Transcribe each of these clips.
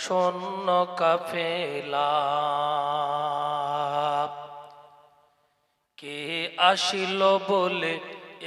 শূন্য কাফেলা। কে আসিল বলে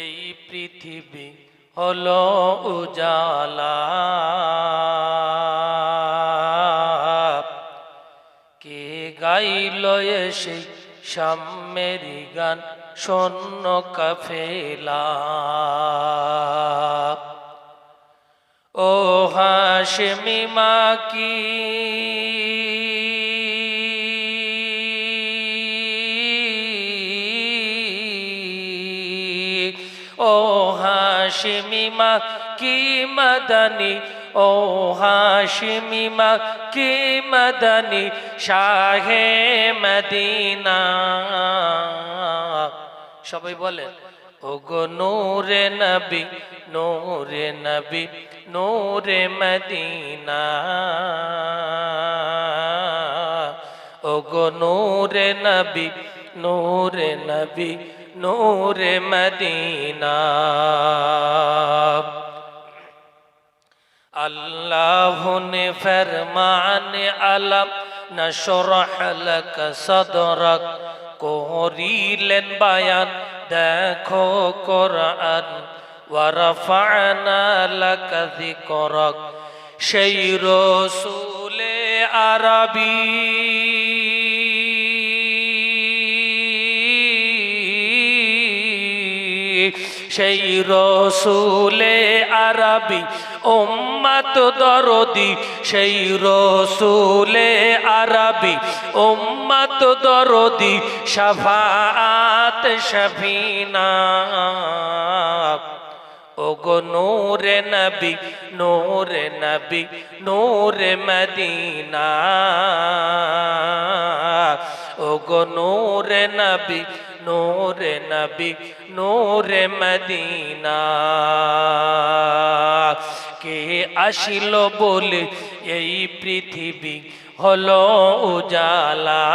এই পৃথিবী হলো উজালা, কে গাইল এসে সাম্যের গান শূন্য কাফেলা। ও হাশেমি মাকি ও হাশেমি মাকি মদনী, ও হাশেমি মাকি মদনী শাহে মদিনা। সবাই বলেন ও গো নূরে নবী, নূরে নবী, নূরে মদিনা। ও গো নূরে নবী, নূরে নবী, নূরে মদিনা। আল্লাহ ने फरमान अलम नशरह लक सदरक, করিলেন বায়ান দেখো কোরআন। ওয়ারাফা'না লাকা যিকরাক, সেই রাসূলে আরবী সেই রাসূলে আরবী উম্মত দরদি, সেই রাসূলে আরবী উম্মত দরদি শাফাআত শফিনা। ও গো নূরে নবী, নূরে নবী, নূরে মদিনা। ও গো নূরে নবী, নূরে নবী, নূরে মদিনা। কে আসিল বলে এই পৃথিবী হলো উজালা,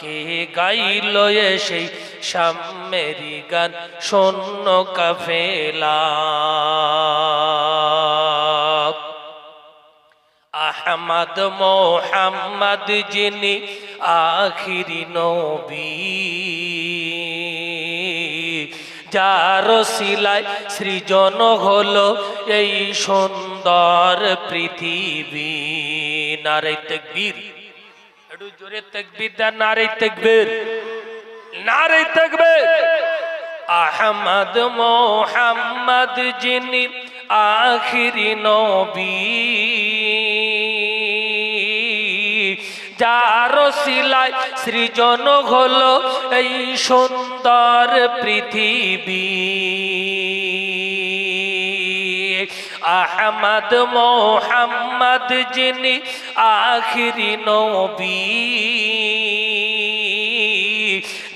কে গাইল এসে সাম্যের গান শূন্য কাফেলা। আহমদ মোহাম্মদ যিনি আখিরি নবী, যার সিলাই সৃজন হলো এই সুন্দর পৃথিবী। নারে তাকবীর, একটু জোরে তাকবীর দেন। নারে তাকবীর, নারে তাকবীর। আহমদ মোহাম্মদ যিনি আখিরি নবী, যার সিলাই সৃজন হলো এই সুন্দর পৃথিবী। আহমদ মোহাম্মদ যিনি আখিরি নবী,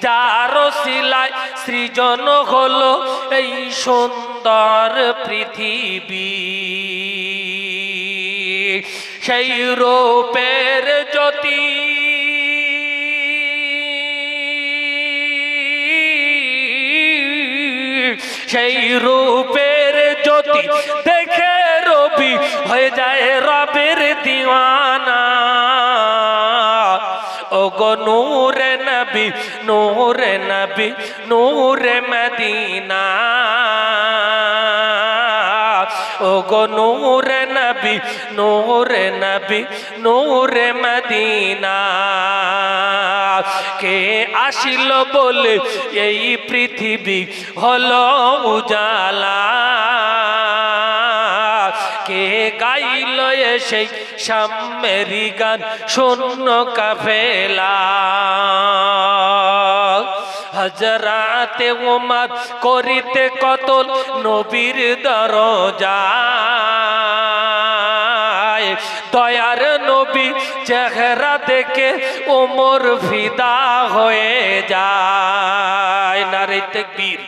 যার সিলাই সৃজন হলো এই সুন্দর পৃথিবী। সেই রূপের জ্যোতি, সেই রূপের জ্যোতি দেখে রবি হয়ে যায় রবের দিওয়ানা। ও গো নূরে নবী, নূরে নবী, নূরে মদিনা। ও গো নূরে নবী, নূরে নবী, নূরে মদিনা। কে আসিল বলে এই পৃথিবী হলো উজালা, কে গাইল এসে সাম্যের গান শূন্য কাফেলা। হযরতে উমর করিতে কতল নবীর দরজায়, দয়ার নবী চেহারা দেখে ওমর ফিদা হয়ে যায়। নারে তাকবীর,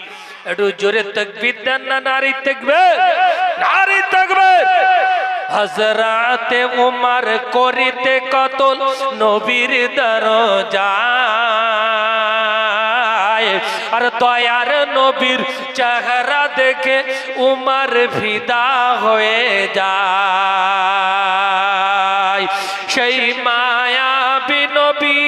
একটু জোরে তাকবীর দেন না। নারে তাকবীর, নারে তাকবীর। হযরতে উমর করিতে কতল নবীর দরজায়, আর দয়ার নবীর চেহারা দেখে উমর ফিদা হয়ে যায়। সেই মায়াবী নবী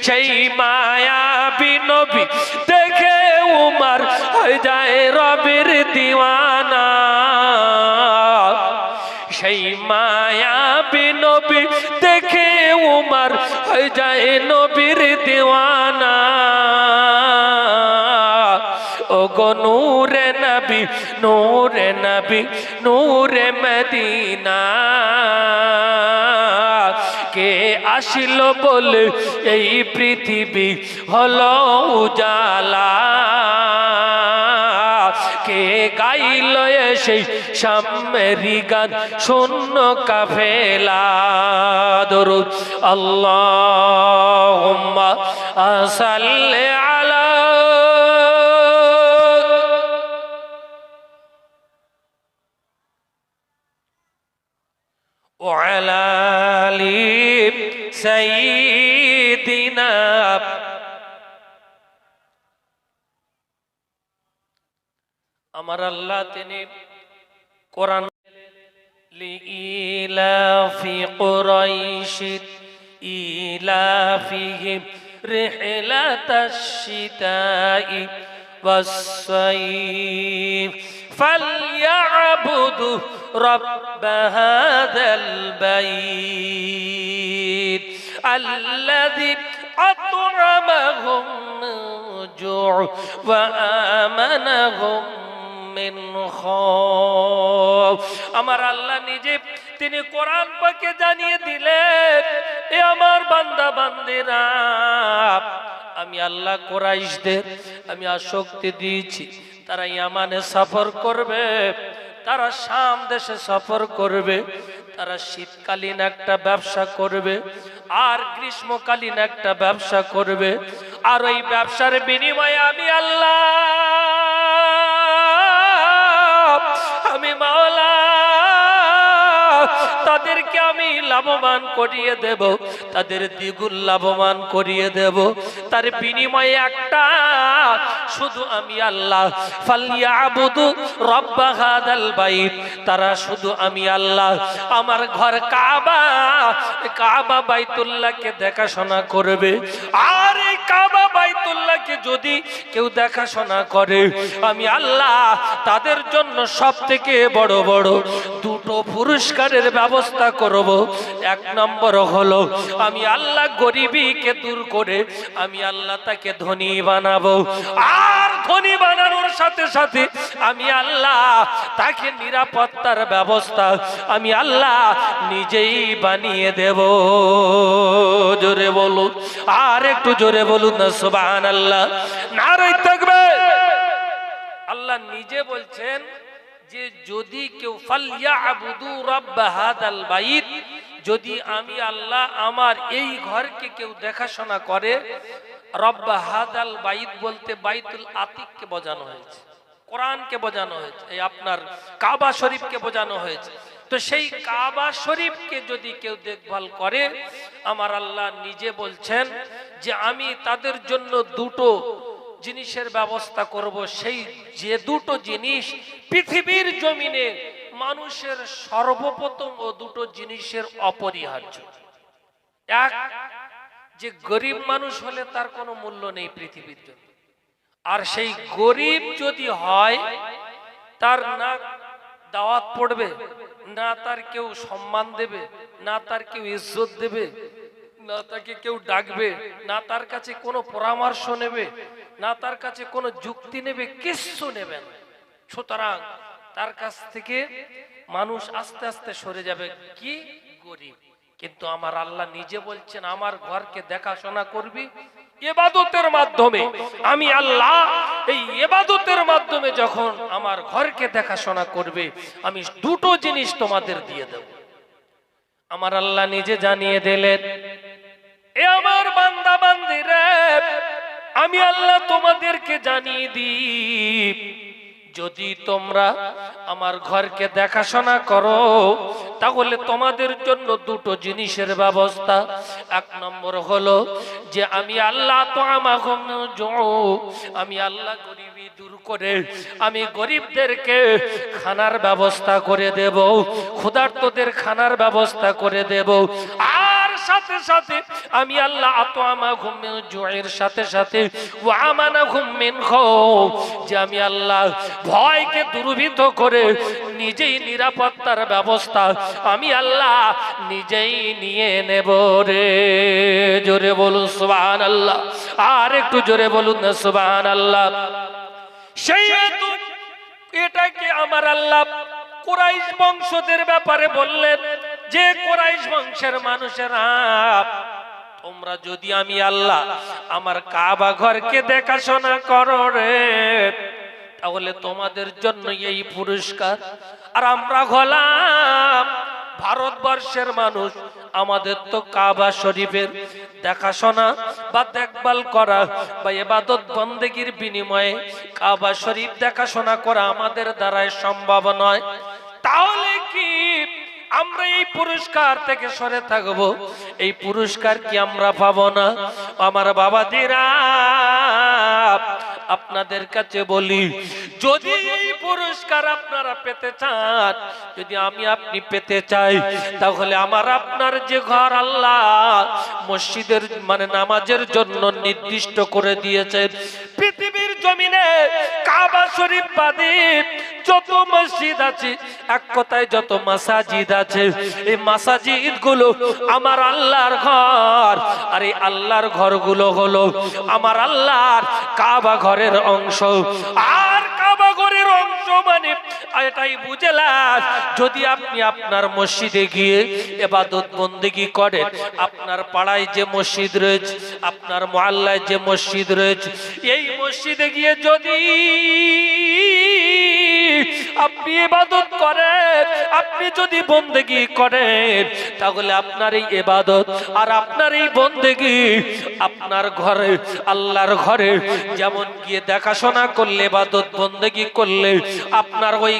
সেই মায়াবী নবী দেখে উমর হয়ে যায় রবের দিওয়ানা সেই মায়াবী নবী দেখে উমর হয়ে যায় নবীর দিওয়ানা ও গো নূরে নবী নূরে নবী নূরে মদিনা কে আসিল বলে এই পৃথিবী হলো উজালা কে গাইল সেই সামেরি গান শূন্য কাফেলা দরুদ আল্লাহুম্মা সাল্লি আলা وعلى آل سيدنا আমার আল্লাহ তিনি কোরআন লিইলাফি কুরাইশ ইলাফিহিম রিহলাতাশ শিতাই ওয়াস-সাইফ فليعبدوا رب هذا البيت الذي أطعمهم من جوع وآمنهم من خوف আমার আল্লাহ নিজে তিনি কোরআন পাকে জানিয়ে দিলেন এ আমার বান্দা বান্দিরা আমি আল্লাহ কুরাইশদের আমি আসক্তি দিয়েছি তারা ইয়ামানে সফর করবে তারা শাম দেশে সফর করবে তারা শীতকালীন একটা ব্যবসা করবে আর গ্রীষ্মকালীন একটা ব্যবসা করবে আর ওই ব্যবসার বিনিময়ে আমি আল্লাহ আমি মাওলা তাদেরকে আমি লাভবান করিয়ে দেব তাদের দ্বিগুণ লাভবান করিয়ে দেব তার বিনিময়ে একটা শুধু আমি আল্লাহ ফালিয়াবুদু রব্ব হাদাল বাইত তারা শুধু আমি আল্লাহ আমার ঘর কাবা কাবা বাইতুল্লাহকে দেখাশোনা করবে আর এই কাবা বাইতুল্লাহকে যদি কেউ দেখাশোনা করে আমি আল্লাহ তাদের জন্য সবথেকে বড় বড় দুটো পুরস্কারের ব্যবস্থা করব এক নম্বর হলো আমি আল্লাহ গরিবীকে দূর করে আমি আল্লাহ তাকে ধনী বানাবো আর ধনী বানানোর সাথে সাথে আমি আল্লাহ তাকে নিরাপত্তার ব্যবস্থা আমি আল্লাহ নিজেই বানিয়ে দেব জোরে বলুন আর একটু জোরে বলুন না সুবহানাল্লাহ নারে তাকবীর আল্লাহ নিজে বলছেন যে যদি কেউ ফালিয়াবুদু রব্ব হাদাল বাইত যদি আমি আল্লাহ আমার এই ঘরকে কেউ দেখাশোনা করে রব্ব হাদাল বাইত বলতে বাইতুল আতিককে বোঝানো হয়েছে কোরআনকে বোঝানো হয়েছে এই আপনার কাবা শরীফকে বোঝানো হয়েছে তো সেই কাবা শরীফকে যদি কেউ দেখভাল করে আমার আল্লাহ নিজে বলছেন যে আমি তাদের জন্য দুটো জিনিসের ব্যবস্থা করব সেই যে দুটো জিনিস পৃথিবীর জমিনে মানুষের সর্বপ্রথম ও দুটো জিনিসের অপরিহার্য এক যে গরিব মানুষ হলে তার কোনো মূল্য নেই পৃথিবীর জন্য আর সেই গরিব যদি হয় তার না দাওয়াত পড়বে না তার কেউ সম্মান দেবে না তার কেউ ইজ্জত দেবে না তাকে কেউ ডাকবে না তার কাছে কোনো পরামর্শ নেবে না তার কাছে কোনো যুক্তি নেবে কিচ্ছু নেবে না সুতরাং তার কাছ থেকে মানুষ আস্তে আস্তে সরে যাবে কি গরিব কিন্তু আমার আল্লাহ নিজে বলছেন আমার ঘরকে দেখাশোনা করবি ইবাদতের মাধ্যমে আমি আল্লাহ এই ইবাদতের মাধ্যমে যখন আমার ঘরকে দেখাশোনা করবে আমি দুটো জিনিস তোমাদের দিয়ে দেব আমার আল্লাহ নিজে জানিয়ে দিলেন এ আমার বান্দা বান্দিরা আমি আল্লাহ তোমাদেরকে জানিয়ে দিই যদি তোমরা আমার ঘরকে দেখাশোনা করো তাহলে তোমাদের জন্য দুটো জিনিসের ব্যবস্থা। এক নম্বর হলো যে আমি আল্লাহ তো আমি আল্লাহ গরিবি দূর করে আমি গরিবদেরকে খানার ব্যবস্থা করে দেব, ক্ষুধার্তদের খানার ব্যবস্থা করে দেব। আর সাথে সাথে আমি আল্লাহ আতআমাহুম মিন জুইর সাথে সাথে ওয়া আমানাহুম মিন খাউফ, যে আমি আল্লাহ ভয়কে দূরীভূত করে নিজেই নিরাপত্তার ব্যবস্থা আমি আল্লাহ নিজেই নিয়ে নেব রে। জোরে বলুন সুবহানাল্লাহ, আর একটু জোরে বলুন না সুবহানাল্লাহ। সেই হেতু এটাকে আমার আল্লাহ কুরাইশ বংশদের ব্যাপারে বললেন যে কুরাইশ বংশের মানুষেরা, তোমরা যদি আমি আল্লাহ আমার কাবা ঘরকে দেখাশোনা করো রে তাহলে তোমাদের জন্য এই পুরস্কার। আর আমরা হলাম ভারতবর্ষের মানুষ, আমাদের তো কাবা শরীফের দেখাশোনা বা দেখভাল করা বা ইবাদত বন্দেগীর বিনিময়ে কাবা শরীফ দেখাশোনা করা আমাদের দ্বারাই সম্ভব নয়। তাহলে কি আমরা এই পুরস্কার থেকে সরে থাকবো? এই পুরস্কার কি আমরা পাবো না? আমার বাবাদিরা, আপনাদের কাছে বলি, যদি এই পুরস্কার আপনারা পেতে চান, যদি আমি আপনি পেতে চাই, তাহলে আমার আপনার যে ঘর আল্লাহ মসজিদের মানে নামাজের জন্য নির্দিষ্ট করে দিয়েছেন, পৃথিবীর জমিনে কাবা শরীফ বাদে যত মসজিদ আছে, এক কথায় যত মাসাজিদ আছে, এই মাসাজিদ গুলো আমার আল্লাহর ঘর। আর এই আল্লাহর ঘরগুলো হলো আমার আল্লাহর কাবা ঘরের অংশ। আর কাবা ঘরের অংশ মানে এটাই বুঝলাম, যদি আপনি আপনার মসজিদে গিয়ে ইবাদত বন্দেগী করেন, আপনার পাড়ায় যে মসজিদ রয়েছে, আপনার মহল্লায় যে মসজিদ রয়েছে, এই মসজিদে গিয়ে যদি আপনি ইবাদত করেন, আপনি যদি বন্দেগী করেন, তাহলে আপনার এই ইবাদত আর আপনার এই বন্দেগী আপনার ঘরে আল্লাহর ঘরে যেমন গিয়ে দেখাশোনা করলে, ইবাদত বন্দেগী করলে আপনার ওই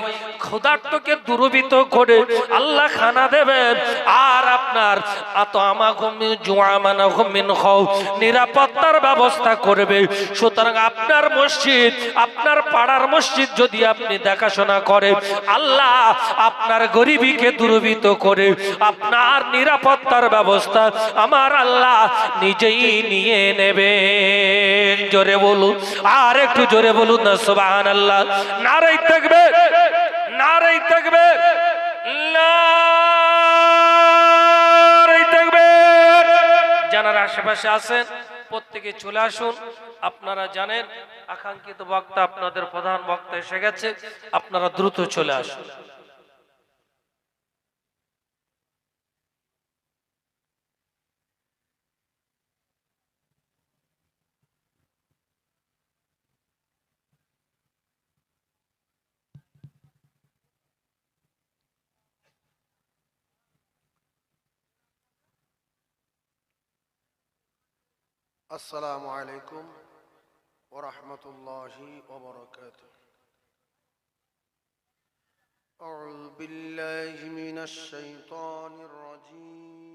ক্ষুধার্তকে দূরীভূত করে আল্লাহ খানা দেবেন, আর আপনার নিরাপত্তার ব্যবস্থা করবে। সুতরাং আপনার মসজিদ, আপনার পাড়ার মসজিদ যদি আপনি দেখাশোনা করেন, আল্লাহ আপনার গরিবীকে দূরীভূত করে আপনার নিরাপত্তার ব্যবস্থা আমার আল্লাহ নিজেই নিয়ে নেবে। জোরে বলুন, আর একটু জোরে বলুন না সুবহানাল্লাহ। নারে তাকবীর, নারে তাকবীর, নারে তাকবীর। যারা আশেপাশে আছেন প্রত্যেকে চলে আসুন। আপনারা জানেন আকাঙ্ক্ষিত বক্তা, আপনাদের প্রধান বক্তা এসে গেছে, আপনারা দ্রুত চলে আসুন। আসসালামু আলাইকুম ওয়া রাহমাতুল্লাহি ওয়া বারাকাতুহু। আউযু বিল্লাহি মিনাশ শাইতানির রাজীম।